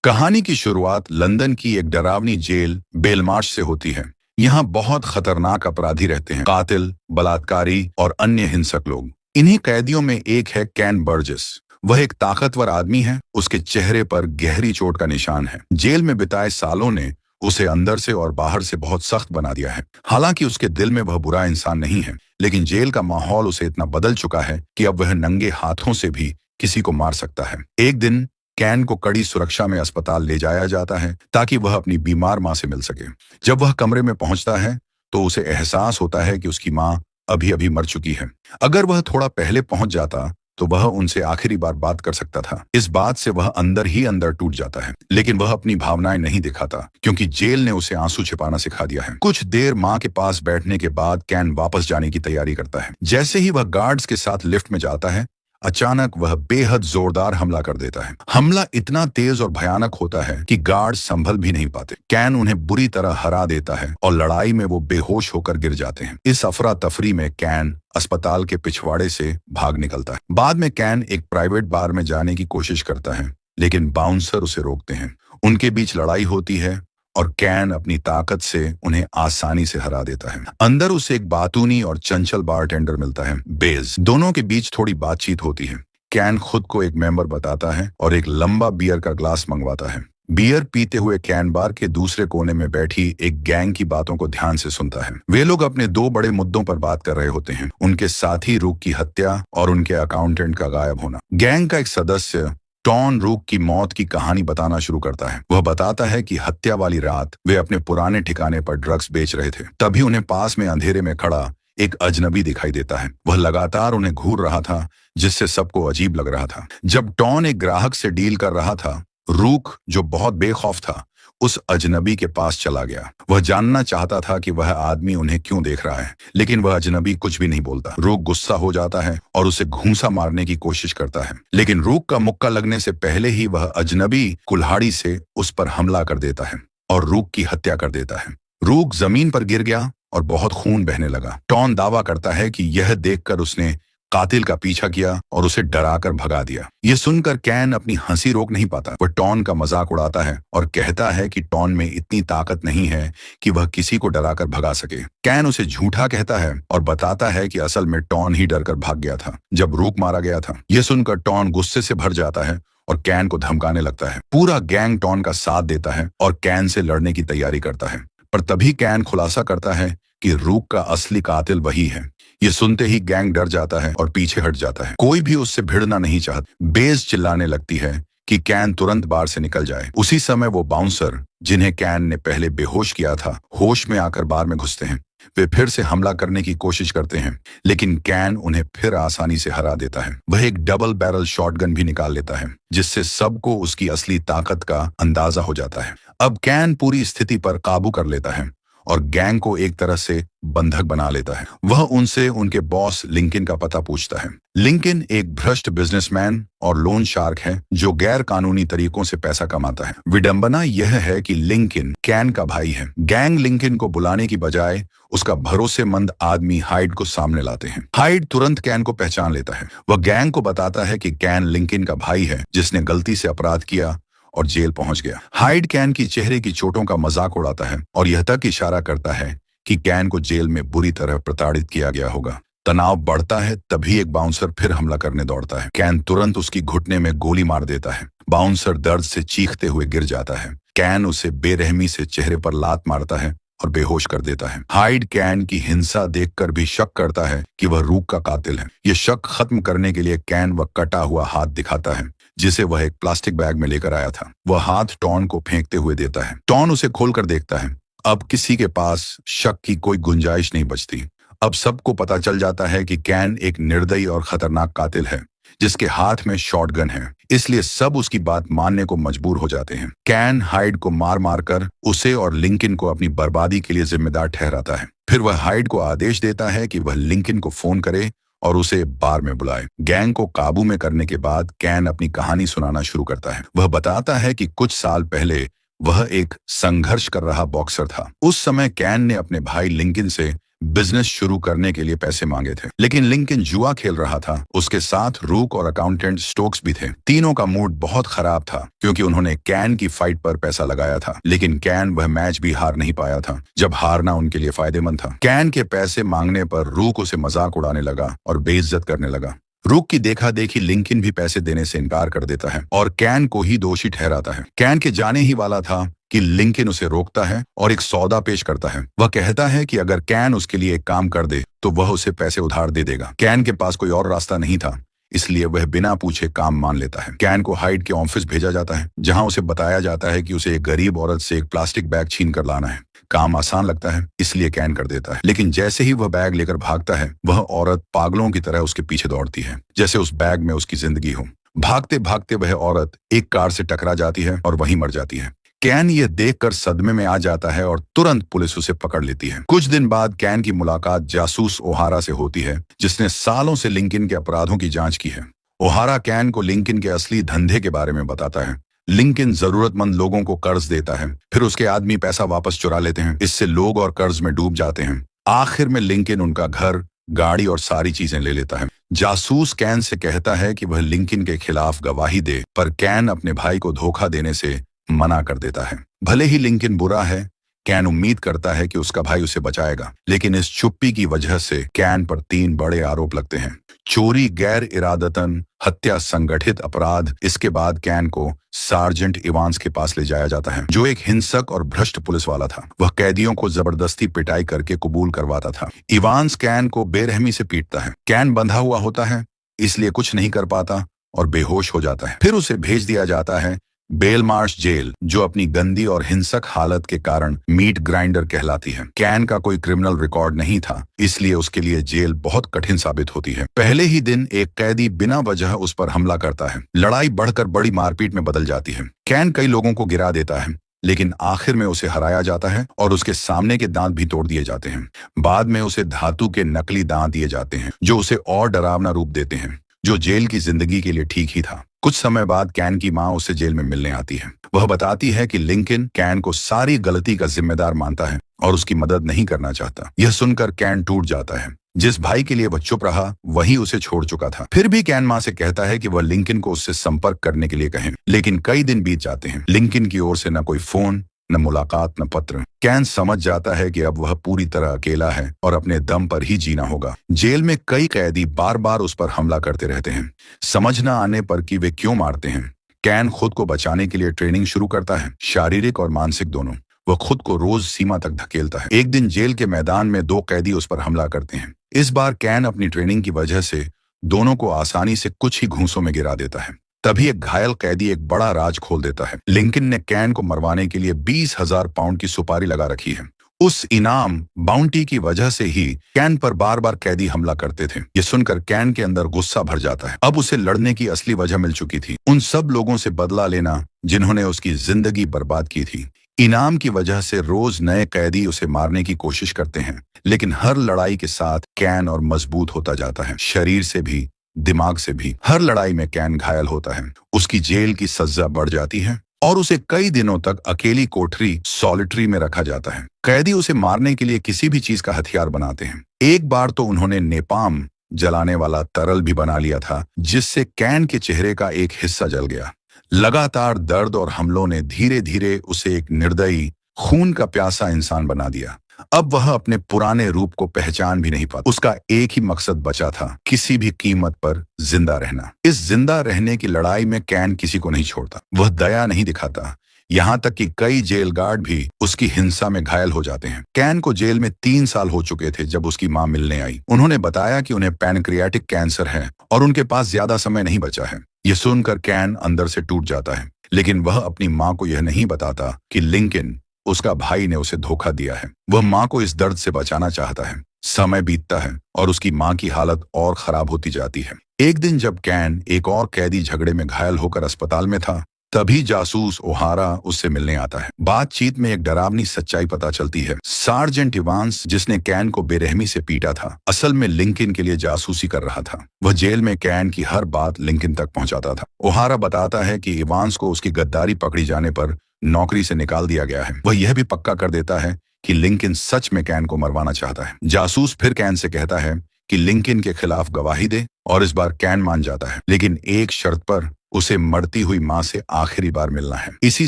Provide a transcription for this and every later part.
कहानी की शुरुआत लंदन की एक डरावनी जेल बेलमार्श से होती है। यहाँ बहुत खतरनाक अपराधी रहते हैं, कातिल, बलात्कारी और अन्य हिंसक लोग। इन्हीं कैदियों में एक है कैन बर्जेस। वह एक ताकतवर आदमी है, उसके चेहरे पर गहरी चोट का निशान है। जेल में बिताए सालों ने उसे अंदर से और बाहर से बहुत सख्त बना दिया है। हालांकि उसके दिल में वह बुरा इंसान नहीं है, लेकिन जेल का माहौल उसे इतना बदल चुका है कि अब वह नंगे हाथों से भी किसी को मार सकता है। एक दिन कैन को कड़ी सुरक्षा में अस्पताल ले जाया जाता है ताकि वह अपनी बीमार मां से मिल सके। जब वह कमरे में पहुंचता है तो उसे एहसास होता है कि उसकी मां अभी अभी मर चुकी है। अगर वह थोड़ा पहले पहुंच जाता तो वह उनसे आखिरी बार बात कर सकता था। इस बात से वह अंदर ही अंदर टूट जाता है, लेकिन वह अपनी भावनाएं नहीं दिखाता क्योंकि जेल ने उसे आंसू छिपाना सिखा दिया है। कुछ देर मां के पास बैठने के बाद कैन वापस जाने की तैयारी करता है। जैसे ही वह गार्ड्स के साथ लिफ्ट में जाता है, अचानक वह बेहद जोरदार हमला कर देता है। हमला इतना तेज और भयानक होता है कि गार्ड संभल भी नहीं पाते। कैन उन्हें बुरी तरह हरा देता है और लड़ाई में वो बेहोश होकर गिर जाते हैं। इस अफरा तफरी में कैन अस्पताल के पिछवाड़े से भाग निकलता है। बाद में कैन एक प्राइवेट बार में जाने की कोशिश करता है, लेकिन बाउंसर उसे रोकते हैं। उनके बीच लड़ाई होती है और कैन अपनी ताकत से उन्हें आसानी से हरा देता है। अंदर उसे एक बातूनी और चंचल बारटेंडर मिलता है, बेज। दोनों के बीच थोड़ी बातचीत होती है। कैन खुद को एक मेंबर बताता है और एक लंबा बियर का ग्लास मंगवाता है। बियर पीते हुए कैन बार के दूसरे कोने में बैठी एक गैंग की बातों को ध्यान से सुनता है। वे लोग अपने दो बड़े मुद्दों पर बात कर रहे होते हैं, उनके साथी रूक की हत्या और उनके अकाउंटेंट का गायब होना। गैंग का एक सदस्य टॉन रूक की मौत की कहानी बताना शुरू करता है। वह बताता है कि हत्या वाली रात वे अपने पुराने ठिकाने पर ड्रग्स बेच रहे थे। तभी उन्हें पास में अंधेरे में खड़ा एक अजनबी दिखाई देता है। वह लगातार उन्हें घूर रहा था, जिससे सबको अजीब लग रहा था। जब टॉन एक ग्राहक से डील कर रहा था, रूक, जो बहुत बेखौफ था, उस अजनबी के पास चला गया। वह जानना चाहता था कि वह आदमी उन्हें क्यों देख रहा है, लेकिन वह अजनबी कुछ भी नहीं बोलता। रूक गुस्सा हो जाता है और उसे घूंसा मारने की कोशिश करता है, लेकिन रूक का मुक्का लगने से पहले ही वह अजनबी कुल्हाड़ी से उस पर हमला कर देता है और रूक की हत्या कर देता है। रूक जमीन पर गिर गया और बहुत खून बहने लगा। टॉन दावा करता है कि यह देखकर उसने कातिल का पीछा किया और उसे डराकर भगा दिया। ये सुनकर कैन अपनी हंसी रोक नहीं पाता। वह टॉन का मजाक उड़ाता है और कहता है कि टॉन में इतनी ताकत नहीं है कि वह किसी को डराकर भगा सके। कैन उसे झूठा कहता है और बताता है कि असल में टॉन ही डरकर भाग गया था जब रूक मारा गया था। यह सुनकर टॉन गुस्से से भर जाता है और कैन को धमकाने लगता है। पूरा गैंग टॉन का साथ देता है और कैन से लड़ने की तैयारी करता है, पर तभी कैन खुलासा करता है कि रूक का असली कातिल वही है। ये सुनते ही गैंग डर जाता है और पीछे हट जाता है। कोई भी उससे भिड़ना नहीं चाहता। बेज चिल्लाने लगती है कि कैन तुरंत बार से निकल जाए। उसी समय वो बाउंसर, जिन्हें कैन ने पहले बेहोश किया था, होश में आकर बार में घुसते हैं। वे फिर से हमला करने की कोशिश करते हैं, लेकिन कैन उन्हें फिर आसानी से हरा देता है। वह एक डबल बैरल शॉटगन भी निकाल लेता है, जिससे सबको उसकी असली ताकत का अंदाजा हो जाता है। अब कैन पूरी स्थिति पर काबू कर लेता है और गैंग को एक तरह से बंधक बना लेता है। वह उनसे उनके बॉस लिंकन का पता पूछता है। लिंकन एक भ्रष्ट बिजनेसमैन और लोन शार्क है जो गैर कानूनी तरीकों से पैसा कमाता है। विडंबना यह है कि लिंकन कैन का भाई है। गैंग लिंकन को बुलाने की बजाय उसका भरोसेमंद आदमी हाइड को सामने लाते हैं। हाइड तुरंत कैन को पहचान लेता है। वह गैंग को बताता है कि कैन लिंकन का भाई है जिसने गलती से अपराध किया और जेल पहुंच गया। हाइड कैन की चेहरे की चोटों का मजाक उड़ाता है और यह तक इशारा करता है कि कैन को जेल में बुरी तरह प्रताड़ित किया गया होगा। तनाव बढ़ता है, तभी एक बाउंसर फिर हमला करने दौड़ता है। कैन तुरंत उसकी घुटने में गोली मार देता है। बाउंसर दर्द से चीखते हुए गिर जाता है। कैन उसे बेरहमी से चेहरे पर लात मारता है और बेहोश कर देता है। हाइड कैन की हिंसा देखकर भी शक करता है कि वह रूक का कातिल है। यह शक खत्म करने के लिए कैन वह कटा हुआ हाथ दिखाता है जिसे वह एक प्लास्टिक बैग में लेकर आया था। वह हाथ टॉन को फेंकते हुए देता है। टॉन उसे खोलकर देखता है। अब किसी के पास शक की कोई गुंजाइश नहीं बचती। अब सबको पता चल जाता है कि कैन एक निर्दयी और खतरनाक कातिल है जिसके हाथ में शॉटगन है, इसलिए सब उसकी बात मानने को मजबूर हो जाते हैं। कैन हाइड को मार मारकर उसे और लिंकन को अपनी बर्बादी के लिए जिम्मेदार ठहराता है। फिर वह हाइड को आदेश देता है कि वह लिंकन को फोन करे और उसे बार में बुलाए। गैंग को काबू में करने के बाद कैन अपनी कहानी सुनाना शुरू करता है। वह बताता है कि कुछ साल पहले वह एक संघर्ष कर रहा बॉक्सर था। उस समय कैन ने अपने भाई लिंकन से बिजनेस शुरू करने के लिए पैसे मांगे थे, लेकिन लिंकन जुआ खेल रहा था। उसके साथ रूक और अकाउंटेंट स्टोक्स भी थे। तीनों का मूड बहुत खराब था क्योंकि उन्होंने कैन की फाइट पर पैसा लगाया था, लेकिन कैन वह मैच भी हार नहीं पाया था जब हारना उनके लिए फायदेमंद था। कैन के पैसे मांगने पर रूक उसे मजाक उड़ाने लगा और बेइज्जत करने लगा। रूक की देखा देखी लिंकन भी पैसे देने से इनकार कर देता है और कैन को ही दोषी ठहराता है। कैन के जाने ही वाला था कि लिंकन उसे रोकता है और एक सौदा पेश करता है। वह कहता है कि अगर कैन उसके लिए एक काम कर दे तो वह उसे पैसे उधार दे देगा। कैन के पास कोई और रास्ता नहीं था, इसलिए वह बिना पूछे काम मान लेता है। कैन को हाइड के ऑफिस भेजा जाता है, जहां उसे बताया जाता है कि उसे एक गरीब औरत से एक प्लास्टिक बैग छीन कर लाना है। काम आसान लगता है, इसलिए कैन कर देता है, लेकिन जैसे ही वह बैग लेकर भागता है, वह औरत पागलों की तरह उसके पीछे दौड़ती है, जैसे उस बैग में उसकी जिंदगी हो। भागते भागते वह औरत एक कार से टकरा जाती है और वहीं मर जाती है। कैन यह देखकर सदमे में आ जाता है और तुरंत पुलिस उसे पकड़ लेती है। कुछ दिन बाद कैन की मुलाकात जासूस ओहारा से होती है, जिसने सालों से लिंकन के अपराधों की जांच की है। ओहारा कैन को लिंकन के असली धंधे के बारे में बताता है। लिंकन जरूरतमंद लोगों को कर्ज देता है, फिर उसके आदमी पैसा वापस चुरा लेते हैं। इससे लोग और कर्ज में डूब जाते हैं। आखिर में लिंकन उनका घर, गाड़ी और सारी चीजें ले लेता है। जासूस कैन से कहता है कि वह लिंकन के खिलाफ गवाही दे, पर कैन अपने भाई को धोखा देने से मना कर देता है। भले ही लिंकन बुरा है, कैन उम्मीद करता है कि उसका भाई उसे बचाएगा, लेकिन इस चुप्पी की वजह से कैन पर 3 बड़े आरोप लगते हैं: चोरी, गैर इरादतन हत्या, संगठित अपराध। इसके बाद कैन को सार्जेंट इवांस के पास ले जाया जाता है, जो एक हिंसक और भ्रष्ट पुलिस वाला था। वह कैदियों को जबरदस्ती पिटाई करके कबूल करवाता था। इवांस कैन को बेरहमी से पीटता है। कैन बंधा हुआ होता है, इसलिए कुछ नहीं कर पाता और बेहोश हो जाता है। फिर उसे भेज दिया जाता है बेलमार्श जेल, जो अपनी गंदी और हिंसक हालत के कारण मीट ग्राइंडर कहलाती है। कैन का कोई क्रिमिनल रिकॉर्ड नहीं था, इसलिए उसके लिए जेल बहुत कठिन साबित होती है। पहले ही दिन एक कैदी बिना वजह उस पर हमला करता है। लड़ाई बढ़कर बड़ी मारपीट में बदल जाती है। कैन कई लोगों को गिरा देता है, लेकिन आखिर में उसे हराया जाता है और उसके सामने के दांत भी तोड़ दिए जाते हैं। बाद में उसे धातु के नकली दांत दिए जाते हैं, जो उसे और डरावना रूप देते हैं, जो जेल की जिंदगी के लिए ठीक ही था। कुछ समय बाद कैन की मां उसे जेल में मिलने आती है। वह बताती है कि लिंकन कैन को सारी गलती का जिम्मेदार मानता है और उसकी मदद नहीं करना चाहता। यह सुनकर कैन टूट जाता है। जिस भाई के लिए वह चुप रहा, वही उसे छोड़ चुका था। फिर भी कैन मां से कहता है कि वह लिंकन को उससे संपर्क करने के लिए कहें, लेकिन कई दिन बीत जाते हैं। लिंकन की ओर से न कोई फोन, न मुलाकात, न पत्र। कैन समझ जाता है कि अब वह पूरी तरह अकेला है और अपने दम पर ही जीना होगा। जेल में कई कैदी बार बार उस पर हमला करते रहते हैं, समझ न आने पर कि वे क्यों मारते हैं। कैन खुद को बचाने के लिए ट्रेनिंग शुरू करता है, शारीरिक और मानसिक दोनों। वह खुद को रोज सीमा तक धकेलता है। एक दिन जेल के मैदान में 2 कैदी उस पर हमला करते हैं। इस बार कैन अपनी ट्रेनिंग की वजह से दोनों को आसानी से कुछ ही घूंसों में गिरा देता है। तभी एक घायल कैदी एक बड़ा राज खोल देता है। लिंकन ने कैन को मरवाने के लिए 20,000 पाउंड की सुपारी लगा रखी है। उस इनाम बाउंटी की वजह से ही कैन पर बार बार कैदी हमला करते थे। ये सुनकर कैन के अंदर गुस्सा भर जाता है। अब उसे लड़ने की असली वजह मिल चुकी थी, उन सब लोगों से बदला लेना जिन्होंने उसकी जिंदगी बर्बाद की थी। इनाम की वजह से रोज नए कैदी उसे मारने की कोशिश करते हैं, लेकिन हर लड़ाई के साथ कैन और मजबूत होता जाता है, शरीर से भी, दिमाग से भी। हर लड़ाई में कैन घायल होता है। उसकी जेल की सजा बढ़ जाती है और उसे कई दिनों तक अकेली कोठरी सॉलिटरी में रखा जाता है। कैदी उसे मारने के लिए किसी भी चीज का हथियार बनाते हैं। एक बार तो उन्होंने नेपाम जलाने वाला तरल भी बना लिया था, जिससे कैन के चेहरे का एक हिस्सा जल गया। लगातार दर्द और हमलों ने धीरे धीरे उसे एक निर्दयी, खून का प्यासा इंसान बना दिया। अब वह अपने पुराने रूप को पहचान भी नहीं पाता। उसका एक ही मकसद बचा था, किसी भी कीमत पर जिंदा रहना। इस जिंदा रहने की लड़ाई में कैन किसी को नहीं छोड़ता। वह दया नहीं दिखाता, यहाँ तक कि कई जेल गार्ड भी उसकी हिंसा में घायल हो जाते हैं। कैन को जेल में 3 साल हो चुके थे जब उसकी मां मिलने आई। उन्होंने बताया कि उन्हें पैनक्रियाटिक कैंसर है और उनके पास ज्यादा समय नहीं बचा है। यह सुनकर कैन अंदर से टूट जाता है, लेकिन वह अपनी मां को यह नहीं बताता कि लिंकन, उसका भाई, ने उसे धोखा दिया है। वह मां को इस दर्द से बचाना चाहता है। समय बीतता है और उसकी मां की हालत और खराब होती जाती है। एक दिन जब कैन एक और कैदी झगड़े में घायल होकर अस्पताल में था, तभी जासूस ओहारा उससे मिलने आता है। बातचीत में एक डरावनी सच्चाई पता चलती है। सार्जेंट इवांस, जिसने कैन को बेरहमी से पीटा था, असल में लिंकन के लिए जासूसी कर रहा था। वह जेल में कैन की हर बात लिंकन तक पहुंचाता था। ओहारा बताता है कि इवांस को उसकी गद्दारी पकड़ी जाने पर नौकरी से निकाल दिया गया है। वह यह भी पक्का कर देता है कि लिंकन सच में कैन को मरवाना चाहता है। जासूस फिर कैन से कहता है कि लिंकन के खिलाफ गवाही दे और इस बार कैन मान जाता है, लेकिन एक शर्त पर, उसे मरती हुई मां से आखिरी बार मिलना है। इसी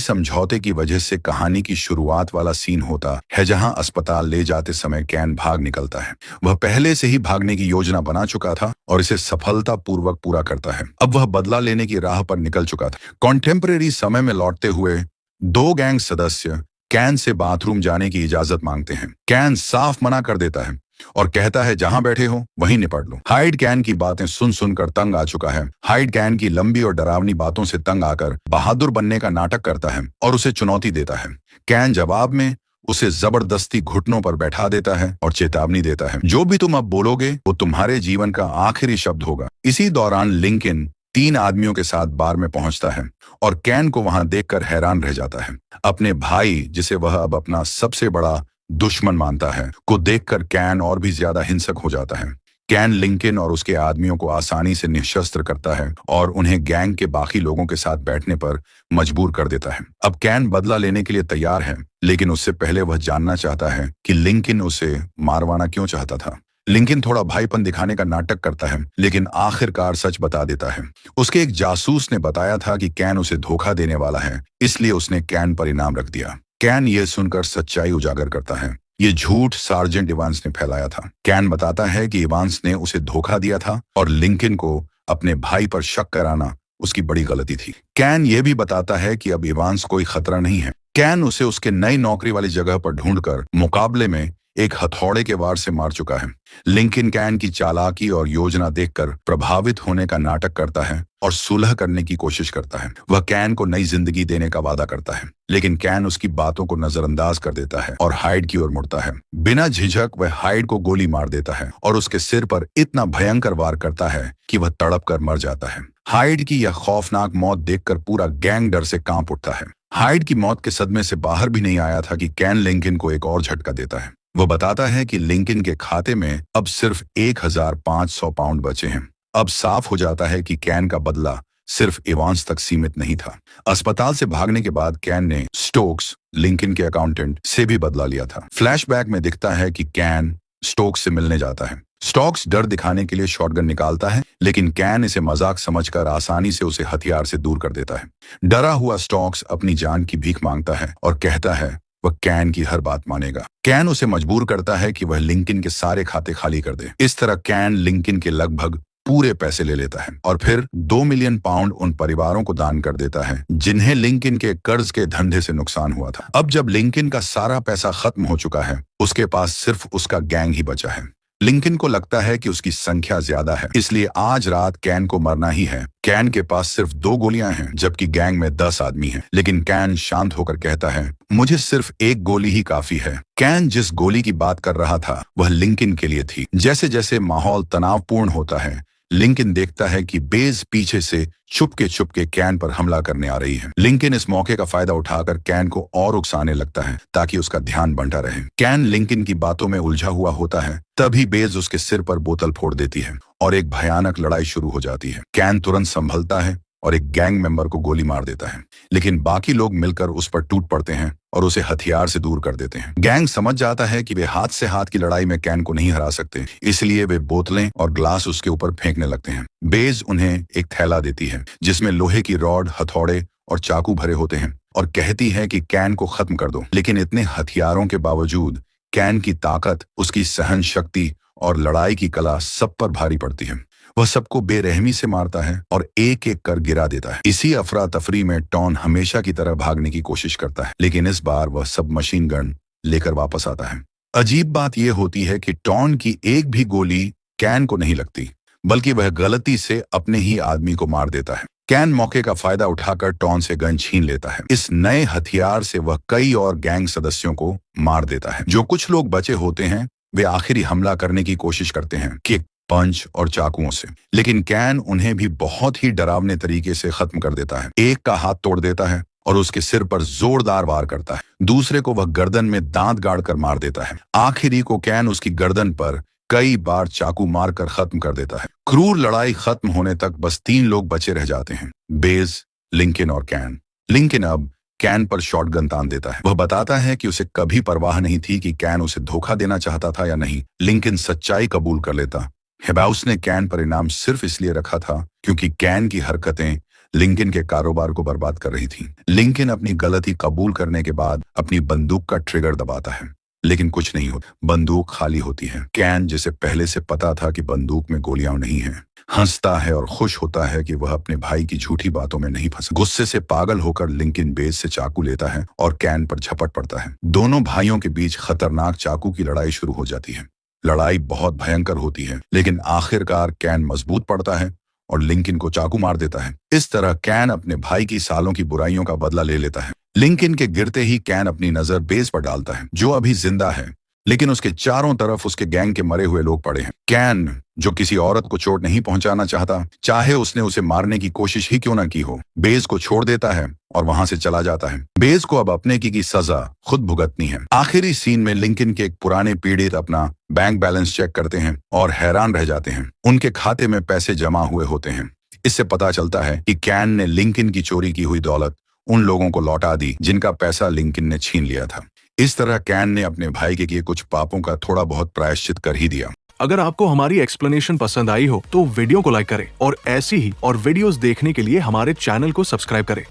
समझौते की वजह से कहानी की शुरुआत वाला सीन होता है जहां अस्पताल ले जाते समय कैन भाग निकलता है। वह पहले से ही भागने की योजना बना चुका था और इसे सफलतापूर्वक पूरा करता है। अब वह बदला लेने की राह पर निकल चुका था। कॉन्टेम्परेरी समय में लौटते हुए दो गैंग सदस्य कैन से बाथरूम जाने की इजाजत मांगते हैं। कैन साफ मना कर देता है और कहता है जहां बैठे हो वहीं निपट लो। हाइड कैन की बातें सुन सुनकर तंग आ चुका है। हाइड कैन की लंबी और डरावनी बातों से तंग आकर बहादुर बनने का नाटक करता है और उसे चुनौती देता है। कैन जवाब में उसे जबरदस्ती घुटनों पर बैठा देता है और चेतावनी देता है, जो भी तुम अब बोलोगे वो तुम्हारे जीवन का आखिरी शब्द होगा। इसी दौरान लिंकन 3 आदमियों के साथ बार में पहुंचता है और कैन को वहां देखकर हैरान रह जाता है। अपने भाई, जिसे वह अब अपना सबसे बड़ा दुश्मन मानता है, को देखकर कैन और भी ज्यादा हिंसक हो जाता है। कैन लिंकन और उसके आदमियों को आसानी से निशस्त्र करता है और उन्हें गैंग के बाकी लोगों के साथ बैठने पर मजबूर कर देता है। अब कैन बदला लेने के लिए तैयार है, लेकिन उससे पहले वह जानना चाहता है कि लिंकन उसे मारवाना क्यों चाहता था। लिंकन थोड़ा भाईपन दिखाने का नाटक करता है, लेकिन आखिरकार सच बता देता है। उसके एक जासूस ने बताया था कि कैन उसे धोखा देने वाला है, इसलिए उसने कैन पर इनाम रख दिया। कैन ये सुनकर सच्चाई उजागर करता है। ये झूठ सार्जेंट इवांस ने फैलाया था। कैन बताता है कि इवांस ने उसे धोखा दिया था और लिंकन को अपने भाई पर शक कराना उसकी बड़ी गलती थी। कैन ये भी बताता है कि अब इवांस कोई खतरा नहीं है। कैन उसे उसके नई नौकरी वाली जगह पर ढूंढकर मुकाबले में एक हथौड़े के वार से मार चुका है। लिंकन कैन की चालाकी और योजना देखकर प्रभावित होने का नाटक करता है और सुलह करने की कोशिश करता है। वह कैन को नई जिंदगी देने का वादा करता है, लेकिन कैन उसकी बातों को नजरअंदाज कर देता है और हाइड की ओर मुड़ता है। बिना झिझक वह हाइड को गोली मार देता है और उसके सिर पर इतना भयंकर वार करता है कि वह तड़प कर मर जाता है। हाइड की यह खौफनाक मौत देखकर पूरा गैंग डर से कांप उठता है। हाइड की मौत के सदमे से बाहर भी नहीं आया था कि कैन लिंकन को एक और झटका देता है। वो बताता है कि लिंकन के खाते में अब सिर्फ 1500 पाउंड बचे हैं। अब साफ हो जाता है कि कैन का बदला सिर्फ इवांस तक सीमित नहीं था। अस्पताल से भागने के बाद कैन ने स्टोक्स, लिंकन के अकाउंटेंट, से भी बदला लिया था। फ्लैशबैक में दिखता है कि कैन स्टोक्स से मिलने जाता है। स्टोक्स डर दिखाने के लिए शॉटगन निकालता है, लेकिन कैन इसे मजाक समझकर आसानी से उसे हथियार से दूर कर देता है। डरा हुआ स्टोक्स अपनी जान की भीख मांगता है और कहता है वह कैन की हर बात मानेगा। कैन उसे मजबूर करता है कि वह लिंकन के सारे खाते खाली कर दे। इस तरह कैन लिंकन के लगभग पूरे पैसे ले लेता है और फिर 2 मिलियन पाउंड उन परिवारों को दान कर देता है जिन्हें लिंकन के कर्ज के धंधे से नुकसान हुआ था। अब जब लिंकन का सारा पैसा खत्म हो चुका है, उसके पास सिर्फ उसका गैंग ही बचा है। लिंकन को लगता है कि उसकी संख्या ज्यादा है, इसलिए आज रात कैन को मरना ही है। कैन के पास सिर्फ 2 गोलियां हैं, जबकि गैंग में 10 आदमी हैं। लेकिन कैन शांत होकर कहता है, मुझे सिर्फ 1 गोली ही काफी है। कैन जिस गोली की बात कर रहा था वह लिंकन के लिए थी। जैसे जैसे माहौल तनावपूर्ण होता है, लिंकन देखता है कि बेज पीछे से चुपके कैन पर हमला करने आ रही है। लिंकन इस मौके का फायदा उठाकर कैन को और उकसाने लगता है ताकि उसका ध्यान बंटा रहे। कैन लिंकन की बातों में उलझा हुआ होता है, तभी बेज उसके सिर पर बोतल फोड़ देती है और एक भयानक लड़ाई शुरू हो जाती है। कैन तुरंत संभलता है और एक गैंग मेंबर को गोली मार देता है, लेकिन बाकी लोग मिलकर उस पर टूट पड़ते हैं और उसे हथियार से दूर कर देते हैं। गैंग समझ जाता है कि वे हाथ से हाथ की लड़ाई में कैन को नहीं हरा सकते, इसलिए वे बोतलें और ग्लास उसके ऊपर फेंकने लगते हैं। बेज उन्हें एक थैला देती है जिसमें लोहे की रॉड, हथौड़े और चाकू भरे होते हैं और कहती है कि कैन को खत्म कर दो। लेकिन इतने हथियारों के बावजूद कैन की ताकत, उसकी सहन शक्ति और लड़ाई की कला सब पर भारी पड़ती है। वह सबको बेरहमी से मारता है और एक एक कर गिरा देता है। इसी अफरा तफरी में टॉन हमेशा की तरह भागने की कोशिश करता है, लेकिन इस बार वह सब मशीन गन लेकर वापस आता है। अजीब बात यह होती है कि टॉन की एक भी गोली कैन को नहीं लगती, बल्कि वह गलती से अपने ही आदमी को मार देता है। कैन मौके का फायदा उठाकर टॉन से गन छीन लेता है। इस नए हथियार से वह कई और गैंग सदस्यों को मार देता है। जो कुछ लोग बचे होते हैं वे आखिरी हमला करने की कोशिश करते हैं, किक, पंच और चाकुओं से, लेकिन कैन उन्हें भी बहुत ही डरावने तरीके से खत्म कर देता है। एक का हाथ तोड़ देता है और उसके सिर पर जोरदार वार करता है। दूसरे को वह गर्दन में दांत गाड़कर मार देता है। आखिरी को कैन उसकी गर्दन पर कई बार चाकू मारकर खत्म कर देता है। क्रूर लड़ाई खत्म होने तक बस 3 लोग बचे रह जाते हैं, बेज, लिंकन और कैन। लिंकन अब कैन पर शॉटगन तान देता है। वह बताता है कि उसे कभी परवाह नहीं थी कि कैन उसे धोखा देना चाहता था या नहीं। लिंकन सच्चाई कबूल कर लेता। हेबाउस ने कैन पर इनाम सिर्फ इसलिए रखा था क्योंकि कैन की हरकतें लिंकन के कारोबार को बर्बाद कर रही थी। लिंकन अपनी गलती कबूल करने के बाद अपनी बंदूक का ट्रिगर दबाता है, लेकिन कुछ नहीं होता। बंदूक खाली होती है। कैन, जिसे पहले से पता था कि बंदूक में गोलियां नहीं हैं, हंसता है और खुश होता है कि वह अपने भाई की झूठी बातों में नहीं फंसा। गुस्से से पागल होकर लिंकन बेस से चाकू लेता है और कैन पर झपट पड़ता है। दोनों भाइयों के बीच खतरनाक चाकू की लड़ाई शुरू हो जाती है। लड़ाई बहुत भयंकर होती है, लेकिन आखिरकार कैन मजबूत पड़ता है और लिंकन को चाकू मार देता है। इस तरह कैन अपने भाई की सालों की बुराइयों का बदला ले लेता है। लिंकन के गिरते ही कैन अपनी नजर बेस पर डालता है, जो अभी जिंदा है, लेकिन उसके चारों तरफ उसके गैंग के मरे हुए लोग पड़े हैं। कैन, जो किसी औरत को चोट नहीं पहुंचाना चाहता, चाहे उसने उसे मारने की कोशिश ही क्यों न की हो, बेस को छोड़ देता है और वहां से चला जाता है। बेस को अब अपने की सजा खुद भुगतनी है। आखिरी सीन में लिंकन के एक पुराने पीड़ित अपना बैंक बैलेंस चेक करते हैं और हैरान रह जाते हैं। उनके खाते में पैसे जमा हुए होते हैं। इससे पता चलता है कि कैन ने लिंकन की चोरी की हुई दौलत उन लोगों को लौटा दी जिनका पैसा लिंकन ने छीन लिया था। इस तरह कैन ने अपने भाई के किए कुछ पापों का थोड़ा बहुत प्रायश्चित कर ही दिया। अगर आपको हमारी एक्सप्लेनेशन पसंद आई हो तो वीडियो को लाइक करें और ऐसी ही और वीडियोस देखने के लिए हमारे चैनल को सब्सक्राइब करें।